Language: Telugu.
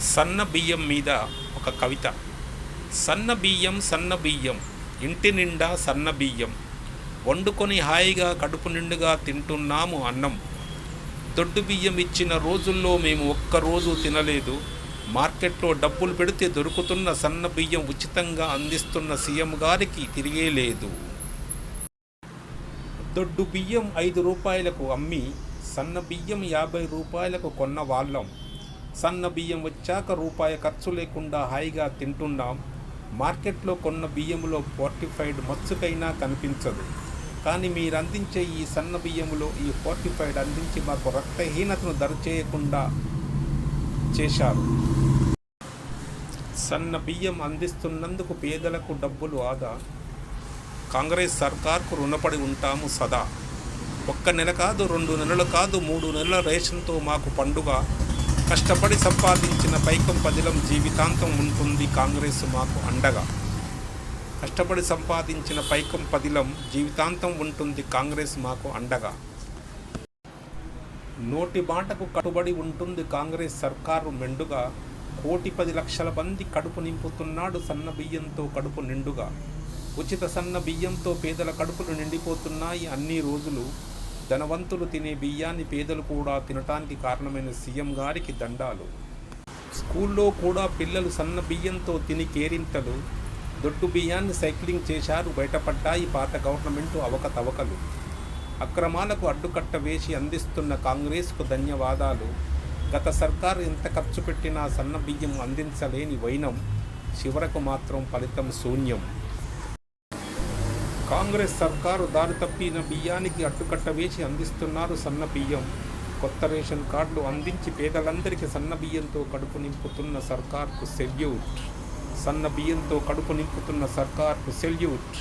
సన్న బియ్యం మీద ఒక కవిత. సన్న బియ్యం సన్న బియ్యం ఇంటి నిండా సన్న బియ్యం, వండుకొని హాయిగా కడుపు నిండుగా తింటున్నాము అన్నం. దొడ్డు బియ్యం ఇచ్చిన రోజుల్లో మేము ఒక్కరోజు తినలేదు. మార్కెట్లో డబ్బులు పెడితే దొరుకుతున్న సన్న బియ్యం ఉచితంగా అందిస్తున్న సీఎం గారికి తిరిగే లేదు. దొడ్డు బియ్యం 5 రూపాయలకు అమ్మి సన్న బియ్యం 50 రూపాయలకు కొన్న వాళ్ళం. సన్న బియ్యం వచ్చాక రూపాయి ఖర్చు లేకుండా హాయిగా తింటున్నాం. మార్కెట్లో కొన్న బియ్యంలో ఫోర్టిఫైడ్ మచ్చుకైనా కనిపించదు. కానీ మీరు అందించే ఈ సన్న బియ్యంలో ఈ ఫోర్టిఫైడ్ అందించి మాకు రక్తహీనతను దరిచేయకుండా చేశారు. సన్న బియ్యం అందిస్తున్నందుకు పేదలకు డబ్బులు ఆదా. కాంగ్రెస్ సర్కార్కు రుణపడి ఉంటాము సదా. ఒక్క నెల కాదు, 2 నెలలు కాదు, 3 నెలల రేషన్తో మాకు పండుగ. కష్టపడి సంపాదించిన పైకం పదిలం జీవితాంతం ఉంటుంది కాంగ్రెస్ మాకు అండగా. కష్టపడి సంపాదించిన పైకం పదిలం జీవితాంతం ఉంటుంది కాంగ్రెస్ మాకు అండగా. నోటి బాటకు కట్టుబడి ఉంటుంది కాంగ్రెస్ సర్కారు మెండుగా. 1,10,00,000 మంది కడుపు నింపుతున్నాడు సన్న బియ్యంతో కడుపు నిండుగా. ఉచిత సన్న బియ్యంతో పేదల కడుపులు నిండిపోతున్నాయి అన్ని రోజులు. ధనవంతులు తినే బియ్యాన్ని పేదలు కూడా తినటానికి కారణమైన సీఎం గారికి దండాలు. స్కూల్లో కూడా పిల్లలు సన్న బియ్యంతో తిని కేరింతలు. దొడ్డు బియ్యాన్ని సైక్లింగ్ చేశారు, బయటపడ్డాయి పాత గవర్నమెంటు అవకతవకలు. అక్రమాలకు అడ్డుకట్ట వేసి అందిస్తున్న కాంగ్రెస్కు ధన్యవాదాలు. గత సర్కారు ఎంత ఖర్చు పెట్టినా సన్న బియ్యం అందించలేని వైనం, చివరకు మాత్రం ఫలితం శూన్యం. కాంగ్రెస్ సర్కారు దారి తప్పిన బియ్యానికి అడ్డుకట్ట వేసి అందిస్తున్నారు సన్న బియ్యం. కొత్త రేషన్ కార్డులు అందించి పేదలందరికీ సన్న బియ్యంతో కడుపు నింపుతున్న సర్కార్కు సెల్యూట్. సన్న బియ్యంతో కడుపు నింపుతున్న సర్కార్కు సెల్యూట్.